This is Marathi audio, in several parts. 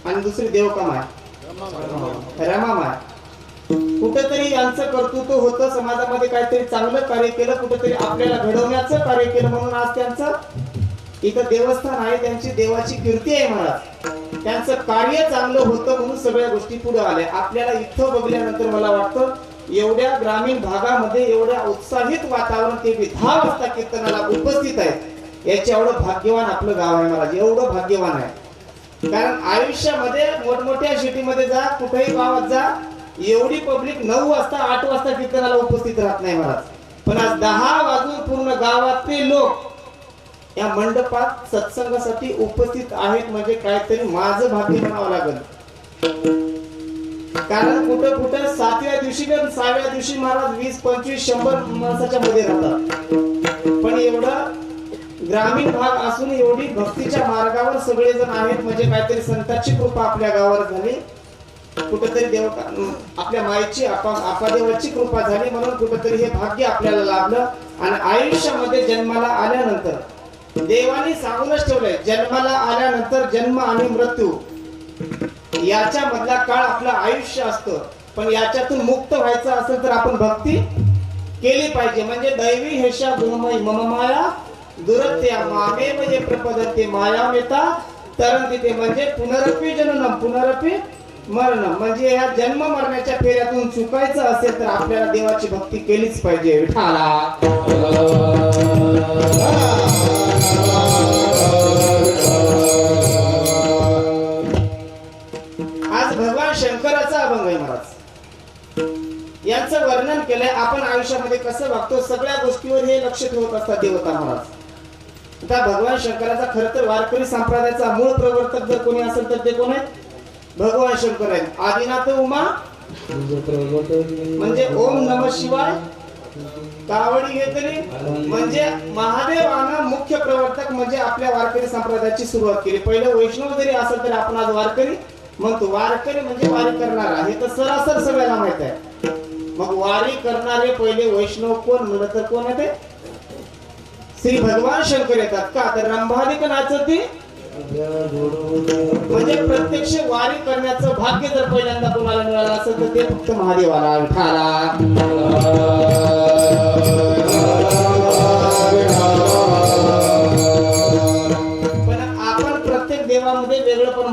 आणि दुसरी देवकामाय रमामाय. कुठेतरी यांचं कर्तृत्व होतं, समाजामध्ये काहीतरी चांगलं कार्य केलं, कुठेतरी आपल्याला घडवण्याचं कार्य केलं, म्हणून आज त्यांचं इथं देवस्थान आहे, त्यांची देवाची कीर्ती आहे महाराज. त्यांचं कार्य चांगलं होतं म्हणून सगळ्या गोष्टी पुढे आल्या. आपल्याला इथं बघल्यानंतर मला वाटतं एवढ्या ग्रामीण भागामध्ये एवढ्या उत्साहित वातावरण, ते 10 वाजता कीर्तनाला उपस्थित आहेत, याचे एवढं भाग्यवान आपलं गाव आहे महाराज, एवढं भाग्यवान आहे. कारण आयुष्यामध्ये मोठमोठ्या सिटीमध्ये जा, कुठेही गावात जा, एवढी पब्लिक 9 वाजता 8 वाजता कीर्तनाला उपस्थित राहत नाही महाराज. पण आज 10 वाजून पूर्ण गावातले लोक या मंडपात सत्संगासाठी उपस्थित आहेत, म्हणजे काहीतरी माझं भाग्य म्हणावं लागेल. कारण कुठं कुठं 7व्या दिवशी किंवा 6व्या दिवशी महाराज 20, 25, 100 माणसाच्या मध्ये राहतात. पण एवढं ग्रामीण भाग असून एवढी भक्तीच्या मार्गावर सगळेजण आहेत, म्हणजे काहीतरी संतांची कृपा आपल्या गावावर झाली, कुठेतरी देव आपल्या मायेची आपादेवाची कृपा झाली, म्हणून कुठेतरी हे भाग्य आपल्याला लाभलं. आणि आयुष्यामध्ये जन्माला आल्यानंतर देवाने सांगूनच ठेवलंय, जन्माला आल्यानंतर जन्म आणि मृत्यू याच्या मधला काळ आपलं आयुष्य असतं. पण याच्यातून मुक्त व्हायचं असेल तर आपण भक्ती केली पाहिजे. म्हणजे दैवी हेशा गुणमयी मम माया दुरत्या मामेव ये प्रपदते माया मेता तरंती ते, म्हणजे पुनरपी जननम पुनरपी मरणम. म्हणजे या जन्म मरण्याच्या फेऱ्यातून चुकायचं असेल तर आपल्याला देवाची भक्ती केलीच पाहिजे. विठाला आज भगवान शंकराचा अभंग आहे महाराज. यांचं वर्णन केलंय. आपण आयुष्यामध्ये कसं वागतो सगळ्या गोष्टीवर हे लक्ष ठेवत असतात देवता महाराज. आता भगवान शंकराचा खरं तर वारकरी संप्रदायाचा मूळ प्रवर्तक जर कोणी असेल तर ते कोण आहेत? भगवान शंकर आहेत. आदिनाथ उमा म्हणजे ओम नमः शिवाय कावडी घेतली, म्हणजे महादेवानं मुख्य प्रवर्तक म्हणजे आपल्या वारकरी संप्रदायाची सुरुवात केली. पहिले वैष्णव जरी असेल तरी आपण आज वारकरी म्हणतो. वारकरी म्हणजे वारी करणारा, हे तर सरासर सगळ्याला माहित आहे. मग वारी करणारे पहिले वैष्णव कोण म्हणलं तर कोण आहे? श्री भगवान शंकर येतात का? तर रंभालिक नाचती, म्हणजे प्रत्यक्ष वारी करण्याचं भाग्य जर पहिल्यांदा कोणाला मिळालं असेल तर ते फक्त महादेवाला. विठाला पण आपण प्रत्येक देवामध्ये वेगळं पण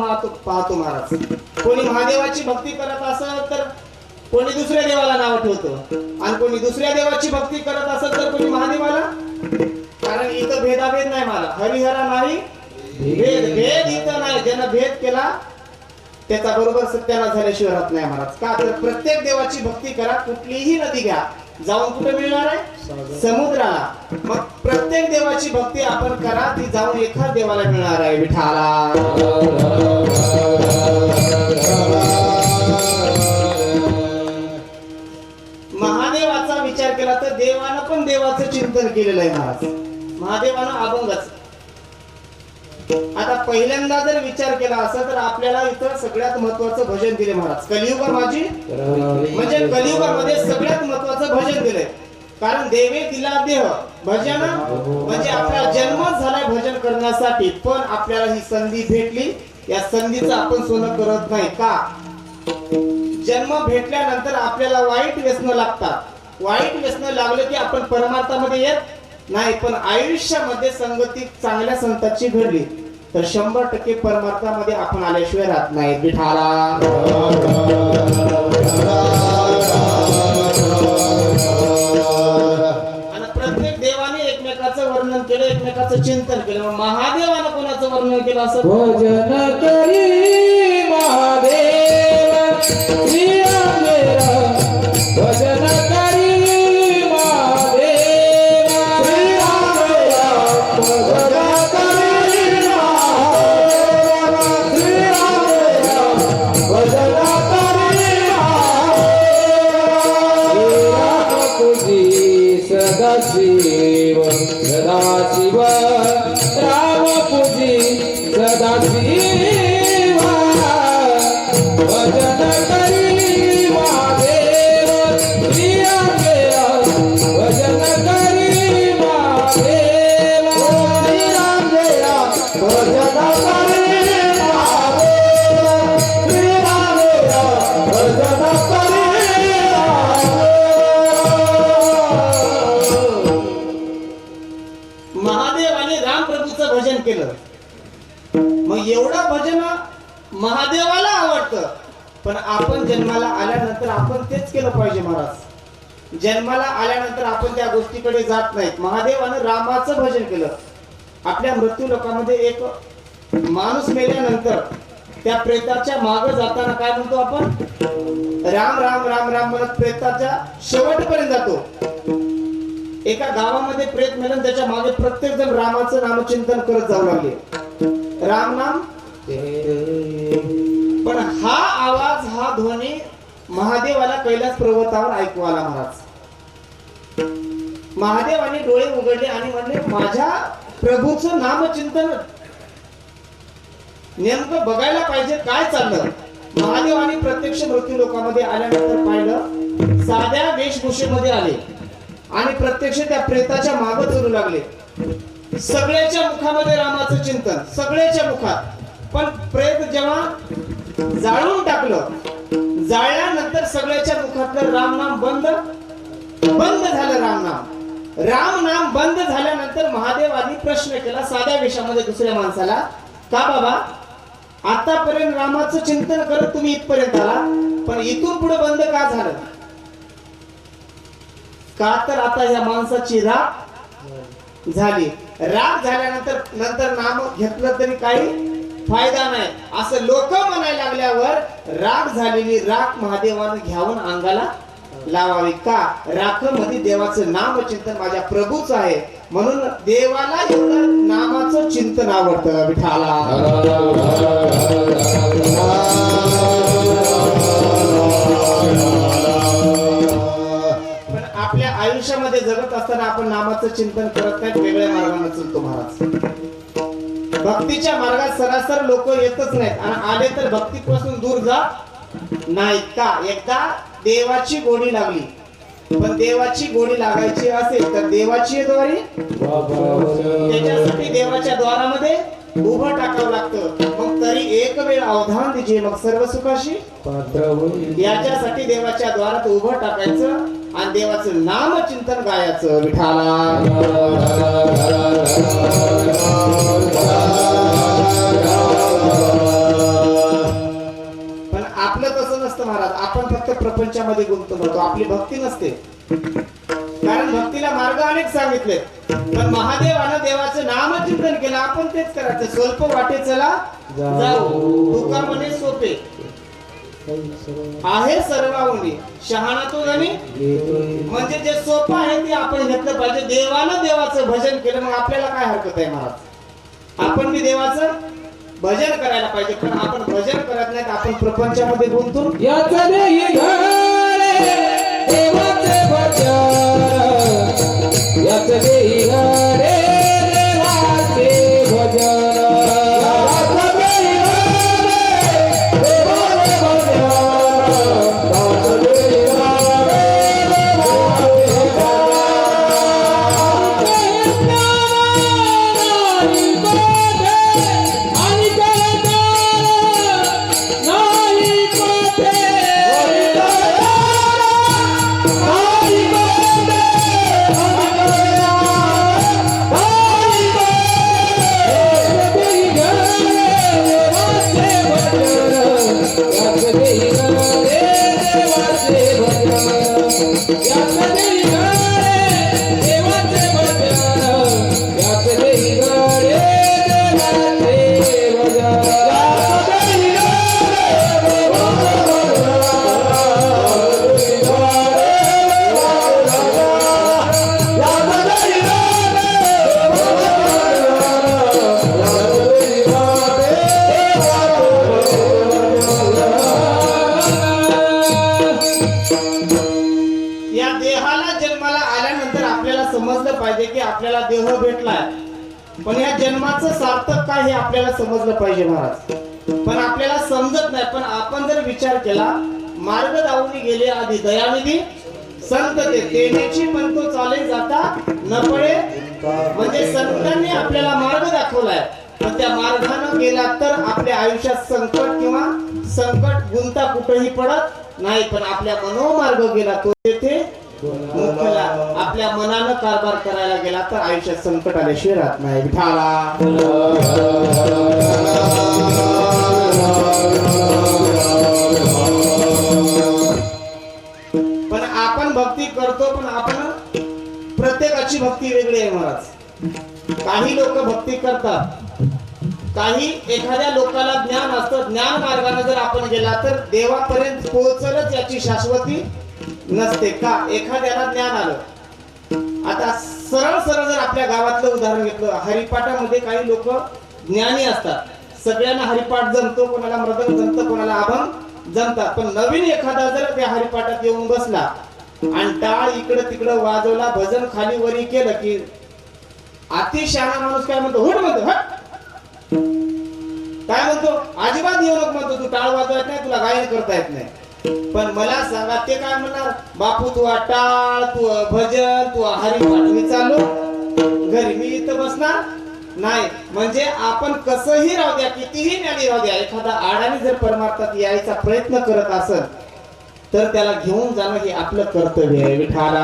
पाहतो महाराज. कोणी महादेवाची भक्ती करत असेल तर कोणी दुसऱ्या देवाला नाव ठेवतो, आणि कोणी दुसऱ्या देवाची भक्ती करत असेल तर कोणी महादेवाला. कारण इथं भेदाभेद नाही मला, हरिहरा नाही भेद, भेद इथं नाही. ज्यानं भेद केला त्याचा बरोबर सत्यानाश झाल्याशिवाय राहत नाही महाराज. का तर प्रत्येक देवाची भक्ती करा. कुठलीही नदी घ्या, जाऊन कुठे मिळणार आहे? समुद्राला. मग प्रत्येक देवाची भक्ती आपण करा, ती जाऊन एखाद देवाला मिळणार आहे. विठाला महादेवाचा विचार केला तर देवानं पण देवाचं चिंतन केलेलं आहे महाराज. महादेवानं अभंगच. आता पहिल्यांदा जर विचार केला असा तर आपल्याला इथं सगळ्यात महत्वाचं भजन दिले महाराज. कलियुगा माझी, म्हणजे कलियुगामध्ये सगळ्यात महत्वाचं भजन दिलंय. कारण देवे दिला देह भजन, म्हणजे आपला जन्म झालाय भजन करण्यासाठी, पण आपल्याला ही संधी भेटली. या संधीचं आपण सोनं करत नाही का? जन्म भेटल्यानंतर आपल्याला वाईट व्यसनं लागतात. वाईट व्यसनं लागलं की आपण परमार्थामध्ये येत नाही. पण आयुष्यामध्ये संगती चांगल्या संतांची घडली तर 100% परमार्थामध्ये आपण आल्याशिवाय राहत नाही. विठाला आणि प्रत्येक देवाने एकमेकाचं वर्णन केलं, एकमेकाचं चिंतन केलं. महादेवानं कोणाचं वर्णन केलं असं? भजन करी महादेव श्री रामेरा, भजन करी महादेव श्री रामेरा, भजन करी महादेव श्री रामेरा, भजन करी महादेव. पूजी सदाशिव सदाशिव, राम पूजी सदाशिव. महादेवाला आवडतं, पण आपण जन्माला आल्यानंतर आपण तेच केलं पाहिजे महाराज. जन्माला आल्यानंतर आपण त्या गोष्टीकडे जात नाहीत. महादेवानं रामाचं भजन केलं. आपल्या मृत्यू लोकांमध्ये एक माणूस मेल्यानंतर त्या प्रेताच्या मागे जाताना काय म्हणतो आपण? राम राम राम राम म्हणत प्रेताच्या शेवटपर्यंत जातो. एका गावामध्ये प्रेत मेलं, त्याच्या मागे प्रत्येक जण रामाचं नामचिंतन करत जाऊ लागले. राम नाम. पण हा आवाज, हा ध्वनी महादेवाला कैलास पर्वतावर ऐकू आला महाराज. महादेवाने डोळे उघडले आणि म्हणले, माझ्या प्रभूचं नामचिंतन नेमकं बघायला पाहिजे काय चाललं. महादेवाने प्रत्यक्ष मृत्यू लोकांमध्ये आल्यानंतर पाहिलं, साध्या वेशभूषेमध्ये आले आणि प्रत्यक्ष त्या प्रेताच्या मागे चलू लागले. सगळ्याच्या मुखामध्ये रामाचं चिंतन, सगळ्याच्या मुखात. पण प्रेत जेव्हा जाळून टाकलं, जाळल्यानंतर सगळ्याच्या मुखातलं राम नाम बंद झालं. राम नाम बंद झाल्यानंतर महादेवानी प्रश्न केला साध्या वेशामध्ये दुसऱ्या माणसाला, का बाबा आतापर्यंत रामाचं चिंतन करत तुम्ही इथपर्यंत आला, पण इथून पुढे बंद का झालं? का तर आता या माणसाची राग झाली. राग झाल्यानंतर नाम घेतलं तरी काही फायदा नाही असं लोक म्हणायला लागल्यावर राग झालेली राख महादेवानं घ्यावून अंगाला लावावी. का? राखमध्ये देवाचं नाम चिंतन माझ्या प्रभूचं आहे, म्हणून देवाला एवढं नामाचं चिंतन आवडतं विठाला. पण आपल्या आयुष्यामध्ये जगत असताना आपण नामाचं चिंतन करत नाही, वेगळ्या मार्गाने चलतो महाराज. भक्तीच्या मार्गात सरासर लोक येतच नाहीत आणि आले तर भक्तीपासून दूर जात नाहीत. का? एकदा देवाची गोडी लागली, पण देवाची गोडी लागायची असेल तर देवाची द्वारी, त्याच्यासाठी देवाच्या द्वारामध्ये उभं टाकावं लागतं. मग तरी एक वेळ अवधान दिजे, मग सर्व सुखाशी याच्यासाठी देवाच्या द्वारात उभं टाकायचं आणि देवाचं नाम चिंतन गायचं विठाला. पण आपलं तसं नसतं महाराज. आपण फक्त प्रपंचामध्ये गुंततो, आपली भक्ती नसते. कारण भक्तीला मार्ग अनेक सांगितले, पण महादेवानं देवाचं नाम चिंतन केलं, आपण तेच करायचं. स्वल्प वाटे चला जाऊ, तुका म्हणे सोपे आहे सर्वांनी, शहाणा तो गणी. म्हणजे जे सोपं आहे ते आपण घेतलं पाहिजे. देवानं देवाचं भजन केलं, मग आपल्याला काय हरकत आहे महाराज? आपण बी देवाचं भजन करायला पाहिजे. पण आपण भजन करत नाही, आपण प्रपंचामध्ये गुंतून याचं देही घडे देवाचे भजन, याचं देही घडे देवाचे भजन. समजलं पाहिजे की आपल्याला देह भेटलाय, पण या जन्माचं सार्थक काय हे आपल्याला समजलं पाहिजे महाराज. पण आपल्याला समजत नाही. पण आपण जर विचार केला, मार्ग दावून गेले आधी दयानिधी संत तेनेची पण तो चाले जाता न पडे. म्हणजे संतांनी आपल्याला मार्ग दाखवलाय, पण त्या मार्गाने गेला तर आपल्या आयुष्यात संकट किंवा संकट गुंता कुठेही पडत नाही. पण आपल्या मनोमार्ग गेला तो तेथे आपल्या मनानं कारभार करायला गेला तर आयुष्यात संकट आल्याशिवाय राहत नाही विठाला. भक्ती वेगळी आहे महाराज. काही लोक भक्ती करतात, काही एखाद्या लोकाला ज्ञान असतं, ज्ञान मार्गाने जर आपण गेला तर देवापर्यंत पोहोचलच याची शाश्वती नसते. का? एखाद्याला ज्ञान आलं. आता सरळ सरळ जर आपल्या गावातलं उदाहरण घेतलं, हरिपाठामध्ये काही लोक ज्ञानी असतात, सगळ्यांना हरिपाठ जमतो, कोणाला मृदंग जमतं, कोणाला अभंग जमतात. पण नवीन एखादा जर त्या हरिपाठात येऊन बसला आणि टाळ इकडं तिकडं वाजवला, भजन खाली वरी केलं की अतिशहाणा माणूस काय म्हणतो? हुड म्हणतो. हट, काय म्हणतो? अजिबात येऊ नको म्हणतो, तू टाळ वाजवत नाही, तुला गायन करता येत नाही. पण मला सांगा, ते काय म्हणणार? बापू तू टाळ, तू भजन, तू हरिपाठ, मी चालू घरी, मी इथं बसणार नाही. म्हणजे आपण कसंही राहू द्या, कितीही ज्ञानी राहू द्या, एखादा आडाने जर परमार्थात यायचा प्रयत्न करत असेल तर त्याला घेऊन जाणं हे आपलं कर्तव्य आहे. विठाला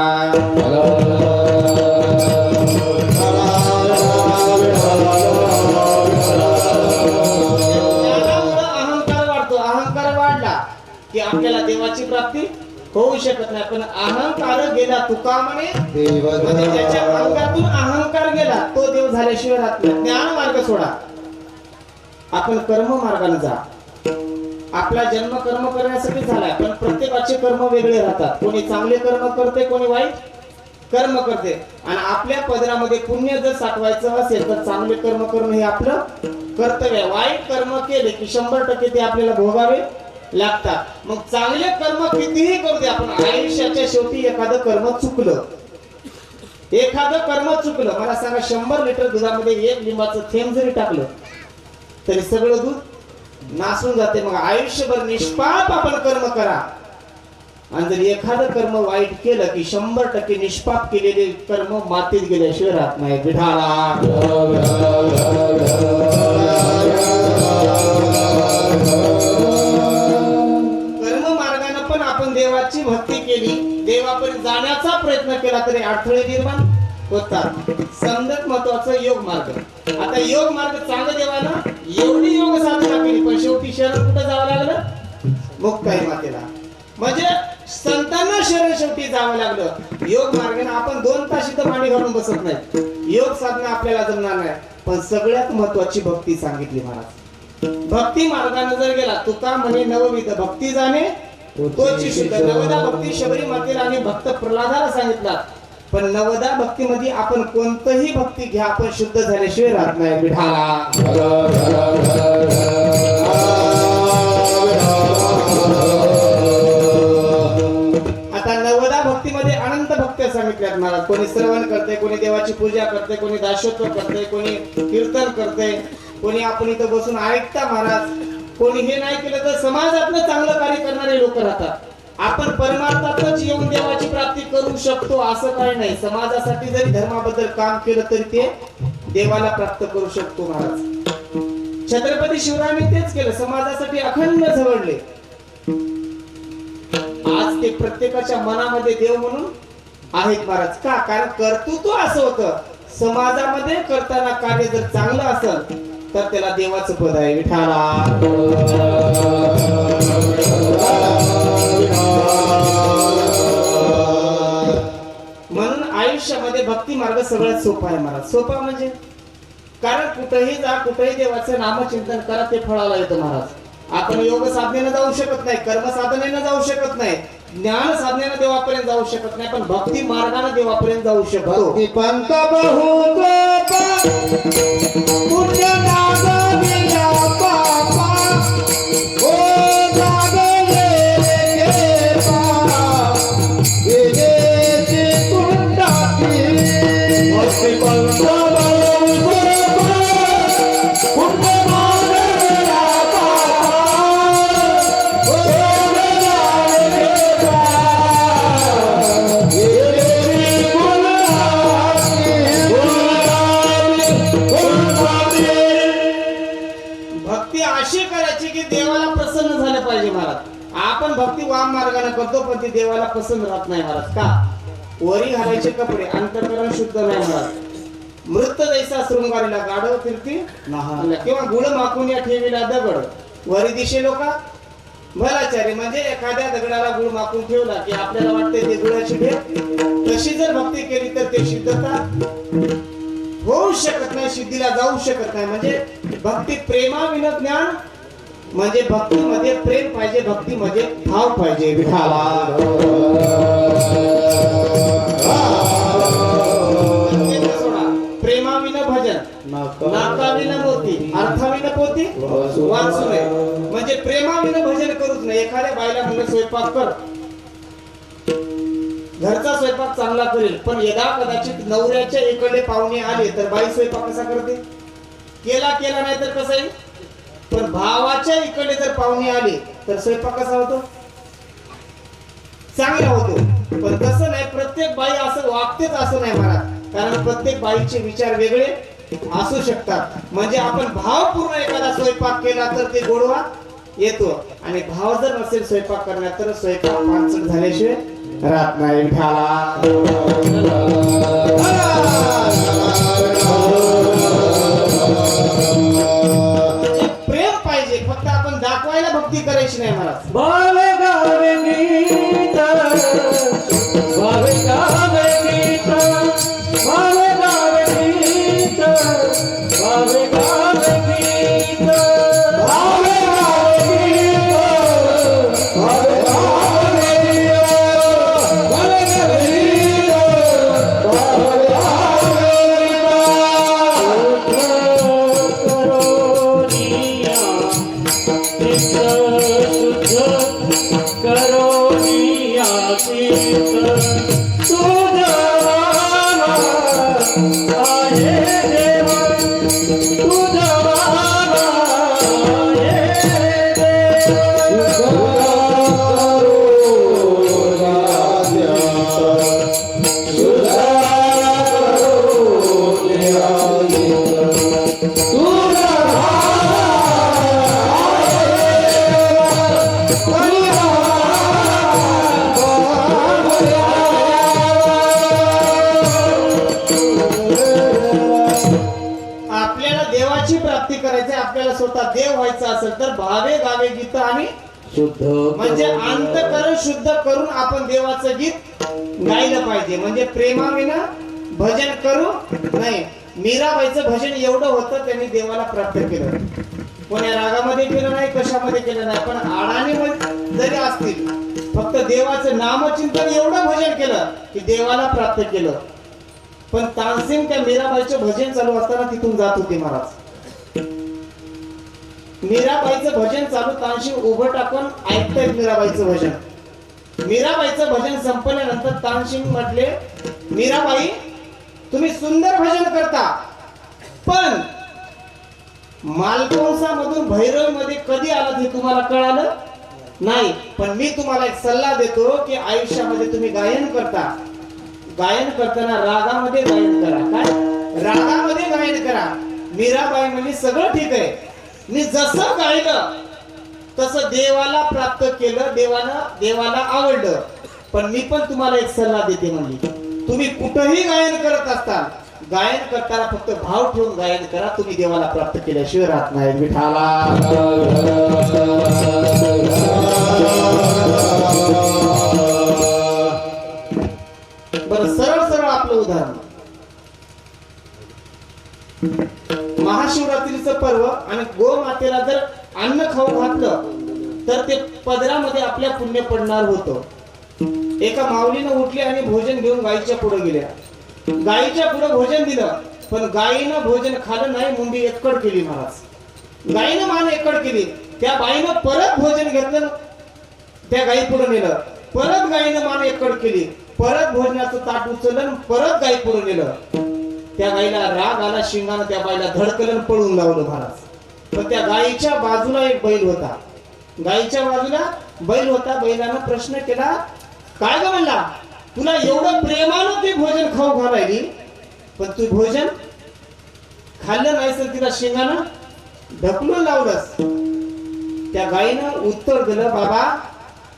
अहंकार वाढला की आपल्याला देवाची प्राप्ती होऊ शकत नाही. पण अहंकार गेला, तुका म्हणे, म्हणजे ज्याच्या अंगातून अहंकार गेला तो देव झाल्याशिवाय राहत नाही. ज्ञान मार्ग सोडा, आपण कर्म मार्गाने जा. आपला जन्म कर्म करण्यासाठी झालाय, पण प्रत्येकाचे कर्म वेगळे राहतात. कोणी चांगले कर्म करते, कोणी वाईट कर्म करते. आणि आपल्या पदरामध्ये पुण्य जर साठवायचं असेल तर चांगले कर्म करणं हे आपलं कर्तव्य आहे. वाईट कर्म केले की 100% ते आपल्याला भोगावे लागतात. मग चांगले कर्म कितीही करू दे, आपण आयुष्याच्या शेवटी एखादं कर्म चुकलं, मला सांगा, 100 लिटर दुधामध्ये 1 लिंबाचं थेंब जरी टाकलं तरी सगळं दूध नासून जाते. मग आयुष्यभर निष्पाप आपण कर्म करा, आणि जर एखादं कर्म वाईट केलं की 100% निष्पाप केलेले कर्म मातीत गेल्याशिवाय राहत नाही. विठाला कर्म मार्गाने पण आपण देवाची भक्ती केली, देवापर्यंत जाण्याचा प्रयत्न केला तरी अडथळे निर्माण होतात. समजत महत्वाचं योग मार्ग. आता योग मार्ग चांगलं देवाला एवढी योग साधना केली, पण शेवटी शरण कुठं जावं लागलं? मुक्ताई मातेला. म्हणजे संतांना शरण शेवटी जावं लागलं. योग मार्गाने आपण 2 तास इथं मांडी घालून बसत नाही, योग साधना आपल्याला जमणार नाही. पण सगळ्यात महत्वाची भक्ती सांगितली महाराज. भक्ती मार्गाने जर गेला, तुका म्हणे नवविध भक्ती जाणे तोची शुद्ध. नवदा भक्ती शबरी मातेला आणि भक्त प्रल्हादाला सांगितला. पण नवदा भक्तीमध्ये आपण कोणतंही भक्ती घ्या, आपण शुद्ध झाल्याशिवाय राहत नाही. विठाला नवदा भक्तीमध्ये अनंत भक्त सांगितल्यात महाराज. कोणी श्रवण करते, कोणी देवाची पूजा करते, कोणी दासत्व करते, कोणी कीर्तन करते, कोणी आपण इथं बसून ऐकता महाराज. कोणी हे नाही केलं तर समाजातलं चांगलं कार्य करणारे लोक राहतात. आपण परमार्थातच येऊन देवाची प्राप्ती करू शकतो असं काही नाही. समाजासाठी जरी धर्माबद्दल काम केलं तरी ते देवाला प्राप्त करू शकतो महाराज. छत्रपती शिवरायांनी तेच केलं, समाजासाठी अखंड झगडले. आज ते प्रत्येकाच्या मनामध्ये देव म्हणून आहेत महाराज. का? कारण कर्तृत्व असं होतं, समाजामध्ये करताना कार्य जर चांगलं असेल तर त्याला देवाचं पद आहे. विठाला म्हणून आयुष्यामध्ये भक्ती मार्ग सगळ्यात सोपा आहे महाराज. सोपा म्हणजे कारण कुठेही जा, कुठेही देवाचं नामचिंतन करा, ते फळाला येतं महाराज. आपण योग साधनेनं जाऊ शकत नाही, कर्म साधनेनं जाऊ शकत नाही, ज्ञान साधनेनं देवापर्यंत जाऊ शकत नाही, पण भक्ती मार्गाने देवापर्यंत जाऊ शकतो. पंत बहुत पुण्य नाग विना पापा ओ नागले के पा विजेची कुंडाती भक्ती पंत आपण भक्ती वाम मार्गाने करतो, पण ती देवाला पसंत राहत नाही महाराज. का? वरी घालायचे कपडे, अंतःकरण शुद्ध नाही महाराज. मृत जैसा शृंगारीला गाढव कीर्ती किंवा गुळ माखून या ठेवीला दगड. वरी दिशे लोका भलाचारी म्हणजे एखाद्या दगडाला गुळ मापून ठेवला की आपल्याला वाटते ते गुळाची भेट, तशी जर भक्ती केली तर ते सिद्धता होऊ शकत नाही, सिद्धीला जाऊ शकत नाही. म्हणजे भक्ती प्रेमाविना ज्ञान, म्हणजे भक्तीमध्ये प्रेम पाहिजे, भक्तीमध्ये भाव पाहिजे. विठाला प्रेमाविना भजन, नाकाविना मोती, अर्थाविना पोती वाचू नये. म्हणजे प्रेमाविना भजन करूच नाही. एखाद्या बाईला म्हणलं स्वयंपाक कर, घरचा स्वयंपाक चांगला करेल, पण यदा कदाचित नवऱ्याच्या इकडे पाहुणे आले तर बाई स्वयंपाक कसा करते? केला नाही तर कसं येईल? पण भावाच्या इकडे जर पाहुणे आले तर स्वयंपाक कसा होतो? चांगला होतो. पण तसं नाही, प्रत्येक बाई असं वागतेच असं नाही महाराज. कारण प्रत्येक बाईचे विचार वेगळे असू शकतात. म्हणजे आपण भावपूर्ण एखादा स्वयंपाक केला तर ते गोडवा येतो, आणि भाव जर नसेल स्वयंपाक करण्यात तर स्वयंपाक पानसट झाल्याशिवाय राहत नाही. प्रेम पाहिजे, फक्त आपण दाखवायला भक्ती करायची नाही महाराज. बावे गावे गीत, बावे गावे गीत, बावे गावे गीत, बावे गावे गीत, बावे गावे गीत, बावे गावे गीत, बावे गावे गीत, बावे आपल्याला देवाची प्राप्ती करायची, आपल्याला स्वतः देव व्हायचं असेल तर भावे गावे गीत आणि शुद्ध, म्हणजे अंतःकरण शुद्ध करून आपण देवाचं गीत गायलं पाहिजे. म्हणजे प्रेमाविना भजन करू नाही. मीराबाईचं भजन एवढं होतं, त्यांनी देवाला प्राप्त केलं. कोण्या रागामध्ये केलं नाही, कशामध्ये केलं नाही, पण आडाणी जरी असतील, फक्त देवाचं नामचिंतन एवढं भजन केलं की देवाला प्राप्त केलं. पण तानसेन त्या मीराबाईचं भजन चालू असताना तिथून जात होते महाराज. मीराबाईचं भजन चालू, तानसेन उभं टाकून ऐकतायत मीराबाईचं भजन. मीराबाईचं भजन संपल्यानंतर तानसेन म्हटले, मीराबाई तुम्ही सुंदर भजन करता, पण मालकोंसामधून भैरवमध्ये कधी आलं हे तुम्हाला कळालं नाही. पण मी तुम्हाला एक सल्ला देतो की आयुष्यामध्ये तुम्ही गायन करता, गायन करताना रागामध्ये गायन करा. काय? रागामध्ये गायन करा. मीराबाई म्हणजे सगळं ठीक आहे, मी जसं गायलं तसं देवाला प्राप्त केलं, देवाला आवडलं. पण मी पण तुम्हाला एक सल्ला देते, म्हणजे तुम्ही कुठेही गायन करत असता, गायन करताना फक्त भाव ठेवून गायन करा. तुम्ही देवाला प्राप्त केल्याशिवाय राहत नाही. विठाला बरं, सरळ आपलं उदाहरण, महाशिवरात्रीचं पर्व आणि गोमातेला जर अन्न खाऊ घातलं तर ते पदरामध्ये आपल्या पुण्य पडणार होतं. एका माऊलीनं उठली आणि भोजन घेऊन गायीच्या पुढे गेल्या. गायीच्या पुढे भोजन दिलं, पण गायीनं भोजन खाल्लं नाही, मुंडी एकड केली महाराज. गायीनं मान एकड केली. त्या बाईनं परत भोजन घेतलं, त्या गायी पुढे नेलं. परत गायीनं मान एकड केली, परत भोजनाचं ताट उचललं, परत गायी पुढे नेलं. त्या गायीला राग आला, शिंगानं त्या बाईला धडकलं, पळून लावलं महाराज. पण त्या गायीच्या बाजूला एक बैल होता. गायीच्या बाजूला बैल होता. बैलानं प्रश्न केला, काय ग म्हणला, तुला एवढं प्रेमानं ती भोजन खाऊ घालायली, पण तू भोजन खाल्लं नाही तर तिला शिंगानं ढकलून लावलंस. त्या गायीनं उत्तर दिलं, बाबा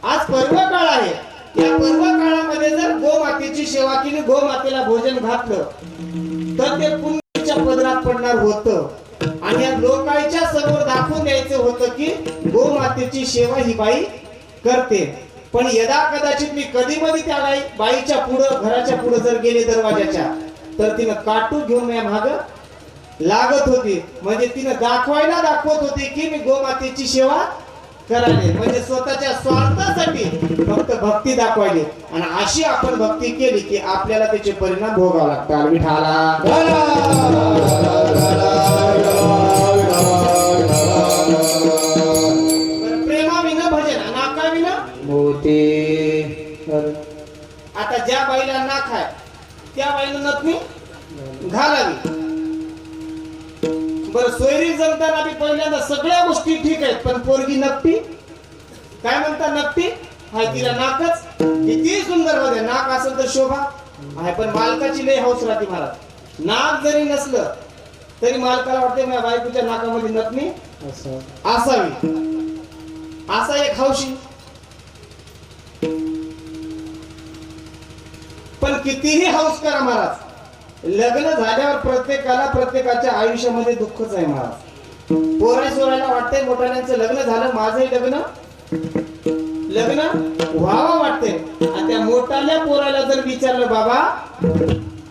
आज पर्व काळ आहे, या पर्व काळामध्ये जर गोमातेची सेवा केली, गोमातेला भोजन घातलं तर ते पुण्याच्या पदरात पडणार होतं. आणि या लोकांच्या समोर दाखवून द्यायचं होतं की गोमातेची सेवा ही बाई करते. पण यदा कदाचित मी कधी मध्ये त्या बाईच्या पुढं घराच्या पुढे जर गेले दरवाजाच्या, तर तिनं काटू घेऊन माझ्या माग लागत होती. म्हणजे तिनं दाखवत होती की मी गोमातेची सेवा करायले, म्हणजे स्वतःच्या स्वार्थासाठी फक्त भक्ती दाखवायली. आणि अशी आपण भक्ती केली की आपल्याला त्याचे परिणाम भोगावे लागतात. विठाला प्रेमाविना भजन, नाकाविना मोती. आता ज्या बाईला नाक आहे त्या बाईला नथनी घालावी. बरं, सोयरी जमताना बी पहिल्यांदा सगळ्या गोष्टी ठीक आहेत, पण पोरगी नकटी काय म्हणता, नकटी हाय, तिला नाकच किती सुंदर होते. नाक असेल तर शोभा आहे, पण मालकाची लय हौस राहते महाराज. नाक जरी नसलं तरी मालकाला वाटते माझ्या बायकोच्या नाकामध्ये नथनी असावी, असा एक हौशी. पण कितीही हौस करा महाराज, लग्न झाल्यावर प्रत्येकाला प्रत्येकाच्या आयुष्यामध्ये दुःखच आहे महाराज. पोरा सोरायला वाटतंय मोठ्यांचं लग्न झालं, माझंही लग्न व्हावं वाटते. आणि त्या मोठ्याल्या पोराला जर विचारलं, बाबा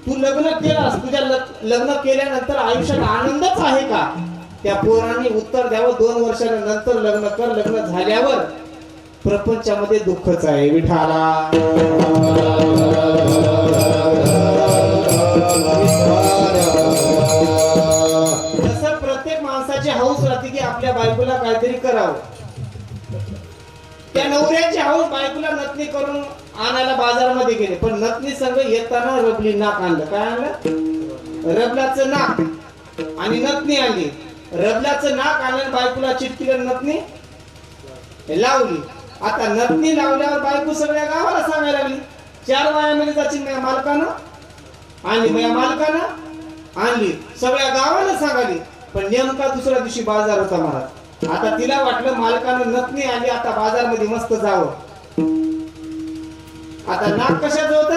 तू लग्न केलास, तुझ्या लग्न केल्यानंतर आयुष्यात आनंदच आहे का, त्या पोराने उत्तर द्यावं 2 वर्षानंतर लग्न कर, लग्न झाल्यावर प्रपंचामध्ये दुःखच आहे. विठाला तसं प्रत्येक माणसाची हौस राहते की आपल्या बायकोला काहीतरी करावं. त्या नवऱ्याची हौस बायकोला नथनी करून आणायला बाजारामध्ये गेले, पण नथनी संग येताना रबली नाक आणलं. काय आणलं? रबलाचं नाक आणि नथनी आणली. रबलाचं नाक आणलं, बायकोला चिटकीला नथनी लावली. आता नथनी लावल्यावर बायको सगळ्या गावाला सांगायला लागली, 4 वायामध्ये जायची माझ्या मालकानं आणली, माझ्या मालकानं आणली, सगळ्या गावाला सांगाली. पण नेमका दुसऱ्या दिवशी बाजार होता महाराज. आता तिला वाटलं मालकानं नथनी आली, आता बाजारमध्ये मस्त जावं. आता नाक कशाचं होतं?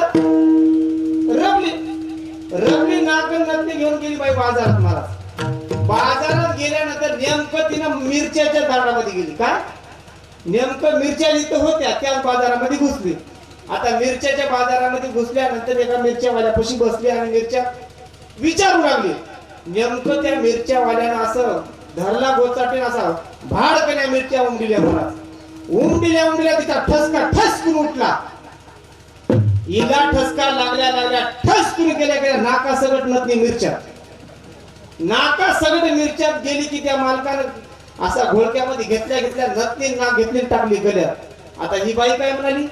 रबली नाक नथनी घेऊन गेली बाई बाजारात महाराज. बाजारात गेल्यानंतर नेमकं तिनं मिरच्याच्या झाडामध्ये गेली. काय नेमकं मिरच्या जिथं होत्या त्याच बाजारामध्ये घुसली. आता मिरच्याच्या बाजारामध्ये घुसल्यानंतर एका मिरच्यावाल्यापाशी बसली आणि मिरच्या विचारू लागली. नेमकं त्या मिरच्यावाल्यानं असं धरला गोचाटे, असा भाडकण्या मिरच्या उमडिल्या महाराज. उमडिल्या तिचा ठसका ठसकून उठला. हिला ठसका लागल्या ठसकून गेल्या नाका सगट नथनी मिरच्या, नाका सगट मिरच्यात गेली की त्या मालकानं असा घोळक्यामध्ये घेतल्या नथनी नाक घेतली टाकली गल्यात. आता ही बाई काय म्हणाली,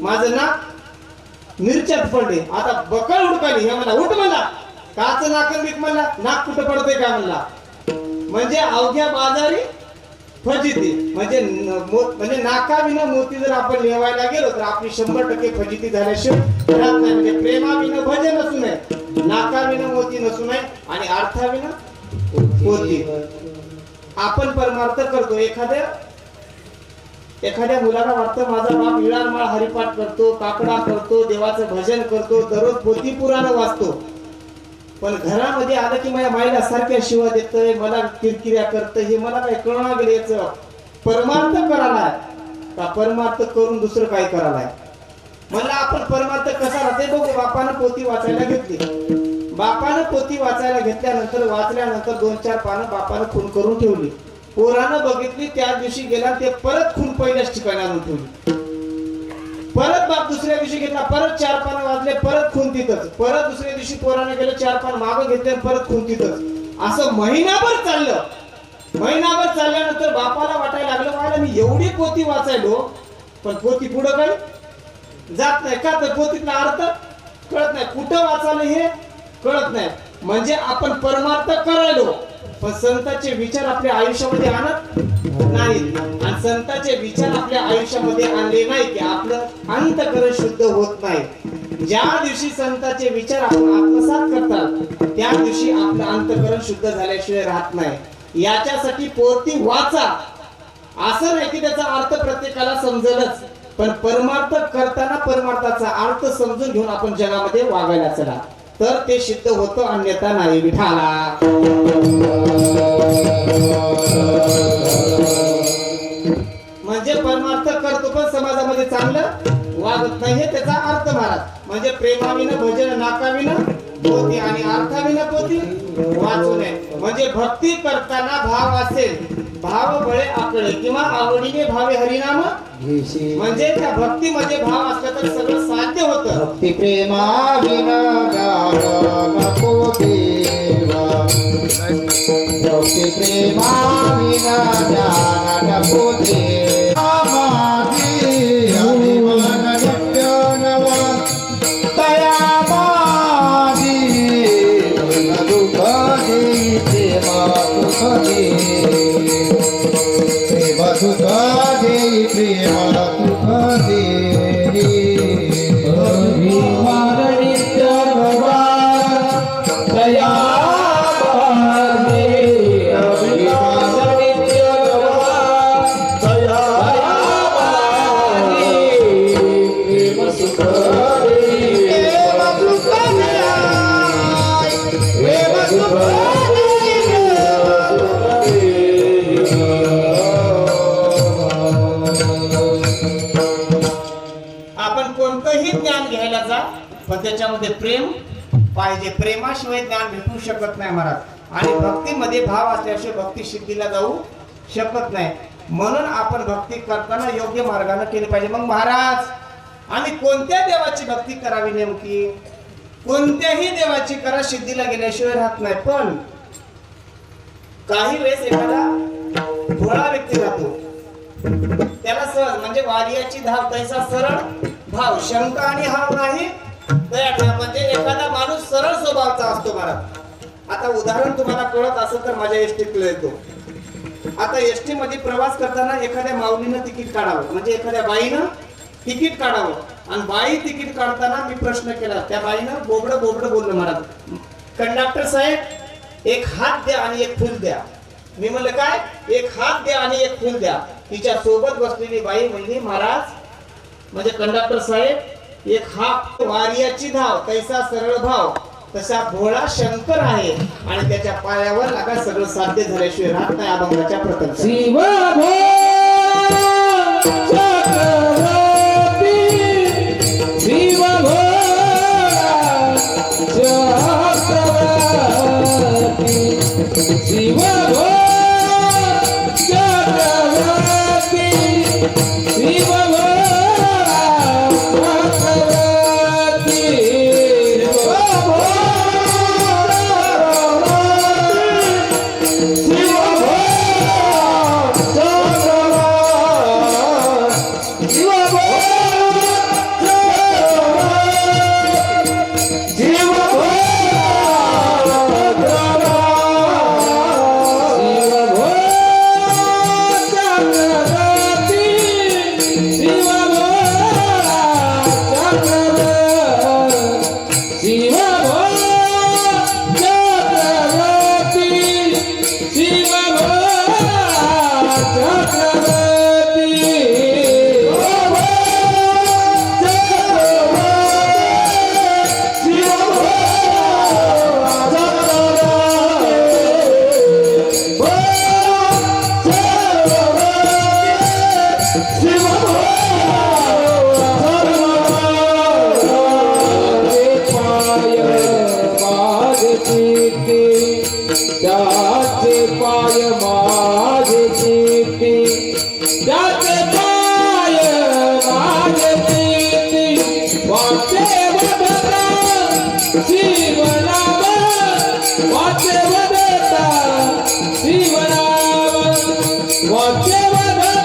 माझं नाक मिरच्यात पडले. आता बकळ उडकाली. हे म्हणला, उठ म्हणला, काच नाक बीक म्हणला, नाक कुठं पडतंय काय म्हणला. म्हणजे अवघ्या बाजारी फजिती. म्हणजे नाकाविना मोती जर आपण लिहायला गेलो तर आपली 100% फजिती झाल्याशिवाय राहत नाही. म्हणजे प्रेमाविना भजन नसू नये, नाकाविना मोती नसू नये आणि अर्थाविना मोती. आपण परमार्थ करतो. एखाद्या मुलाला वाटतं माझा बाप विळामाळ हरिपाठ करतो, काकडा करतो, देवाचं भजन करतो, दररोज पोथी पुराण वाचतो, पण घरामध्ये आलं की माझ्या माईला सारख्या शिवा देतोय, मला किरकिऱ्या करतोय, हे मला काय कळणार गेलं. याचं परमार्थ करायला का परमार्थ करून दुसरं काय करायलाय. म्हणलं आपण परमार्थ कसा राहते बघू. बापानं पोथी वाचायला घेतली. बापानं पोथी वाचायला घेतल्यानंतर वाचल्यानंतर 2-4 पानं बापानं खून करून ठेवली. पोरानं बघितली, त्या दिवशी गेला ते परत खून पहिल्याच ठिकाणी आणून ठेवली. परत बाप दुसऱ्या दिवशी घेतला, परत 4 पानं वाजले, परत खून तिथंच. परत दुसऱ्या दिवशी पोरानं गेलं, 4 पान मागं घेतले, परत खून तिथंच. असं महिनाभर चाललं. महिनाभर चालल्यानंतर बापाला वाटायला लागलं, मला मी एवढी पोथी वाचायलो पण पोथी पुढं काही जात नाही. का तर पोथीतला अर्थ कळत नाही, कुठं वाचायला हे कळत नाही. म्हणजे आपण परमार्थ करायलो पण संतांचे विचार आपल्या आयुष्यामध्ये आणत नाही. आणि संतांचे विचार आपल्या आयुष्यामध्ये आणले नाही की आपलं अंतःकरण शुद्ध होत नाही. ज्या दिवशी संतांचे विचार आपण आत्मसात करतात त्या दिवशी आपलं अंतःकरण शुद्ध झाल्याशिवाय राहत नाही. याच्यासाठी पोथी वाचा. असं नाही की त्याचा अर्थ प्रत्येकाला समजेलच, पण परमार्थ करताना परमार्थाचा अर्थ समजून घेऊन आपण जगामध्ये वागायला चला. तर ते सिद्ध होतं, अन्यथा नाही विठाला. म्हणजे परमार्थ करतो पण समाजामध्ये चांगलं वागत नाही, हे त्याचा अर्थ महाराज. म्हणजे प्रेमाविना भजन नाकाविना पोती आणि अर्थाविना पोती वाचू नये. म्हणजे भक्ती करताना भाव असेल, भाव बळे आकळे किंवा आवडीने भावे हरिनाम घेशी. म्हणजे त्या भक्तीमध्ये भाव असला तर सगळं साध्य होतं. भक्ती प्रेमाविना ज्ञान नको देवा. भक्ती प्रेमाविना ज्ञान नको देवा. माझी अभिमान नित्य नवा दया माझी. दुःख देई प्रेमा सुख देई. प्रेमा सुख देई प्रेमा सुख देई. अभिमान नित्य नवा दया माझी. अभिमान नित्य नवा दया माझी. प्रेम सुख देई प्रेम सुख देई. प्रेम सुख आपण कोणतंही ज्ञान घ्यायला जा पण त्याच्यामध्ये प्रेम पाहिजे. प्रेमाशिवाय ज्ञान भेटू शकत नाही महाराज. आणि भक्तीमध्ये भाव असल्याशिवाय भक्ती सिद्धीला जाऊ शकत नाही. म्हणून आपण भक्ती करताना योग्य मार्गाने केली पाहिजे. मग महाराज आम्ही कोणत्या देवाची भक्ती करावी नेमकी? कोणत्याही देवाची करा, सिद्धीला गेल्याशिवाय राहत नाही. पण काही वेळेस एखादा भोळा व्यक्ती राहतो, त्याला सहज म्हणजे वार्याची धाव तैसा सरळ भाव, शंका आणि हाव नाही तयार. म्हणजे एखादा माणूस सरळ स्वभावाचा असतो महाराज. आता उदाहरण तुम्हाला कळत असेल तर माझ्या एसटीतलं येतो. आता एसटी मध्ये प्रवास करताना एखाद्या माऊलीनं तिकीट काढावं, म्हणजे एखाद्या बाईनं तिकीट काढावं. आणि बाई तिकीट काढताना मी प्रश्न केला, त्या बाईनं बोबडं बोललं महाराज, कंडक्टर साहेब एक हात द्या आणि एक फुल द्या. मी म्हणलं काय? एक हात द्या आणि एक फुल द्या. तिच्या सोबत बसलेली बाई म्हणली, महाराज म्हणजे कंडक्टर साहेब एक हात वार्याची धाव तैसा सरळ भाव, तसा भोळा शंकर आहे आणि त्याच्या पायावर लागा सगळं साध्य झाल्याशिवाय राहत नाही. अभंगाच्या प्रकल्प शिव चक्रवर्ती. शिव चक्रवर्ती. शिव चक्रवर्ती. शिव त्याचे पाय माझे चित्ती. त्याचे पाय माझे चित्ती. वाचे वदता शिवनाम. वाचे वदता शिवनाम. वाचे वदता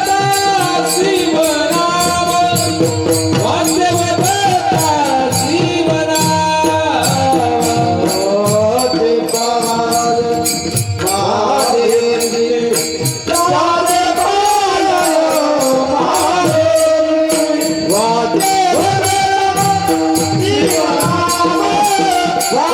शिवनाम. वाचे वदता शिवनाम. Wow.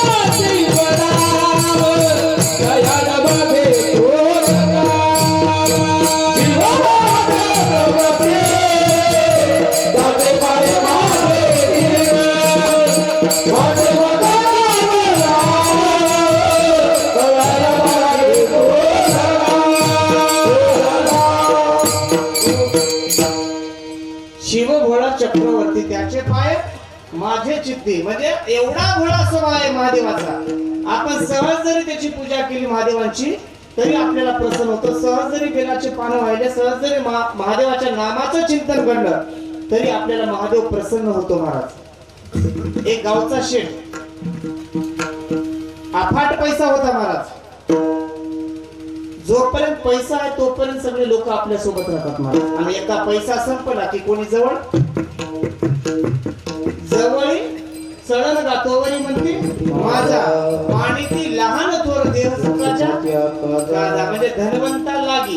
रात्री बनाव दयाळ बघे थोरला दाते पाय माझे वाटे शिव भोळा चक्रवर्ती त्याचे पाय माझे चित्ती, म्हणजे एवढा भोळा स्वभाव आहे महादेवाचा. आपण सहज जरी त्याची पूजा केली महादेवांची तरी आपल्याला प्रसन्न होतं. सहज जरी बेलाचे पानं वाहिले, सहज जरी महादेवाच्या नामाचं चिंतन घडलं तरी आपल्याला महादेव प्रसन्न होतो. महाराज एक गावचा शेठ, अफाट पैसा होता महाराज. जोपर्यंत पैसा आहे तोपर्यंत सगळे लोक आपल्या सोबत राहतात महाराज. आणि एकदा पैसा संपला की कोणी जवळी सडन गातोवरी म्हणते माझा, पाणी ती लहान थोर देह सुखाच्या गाजा, म्हणजे धनवंता लागी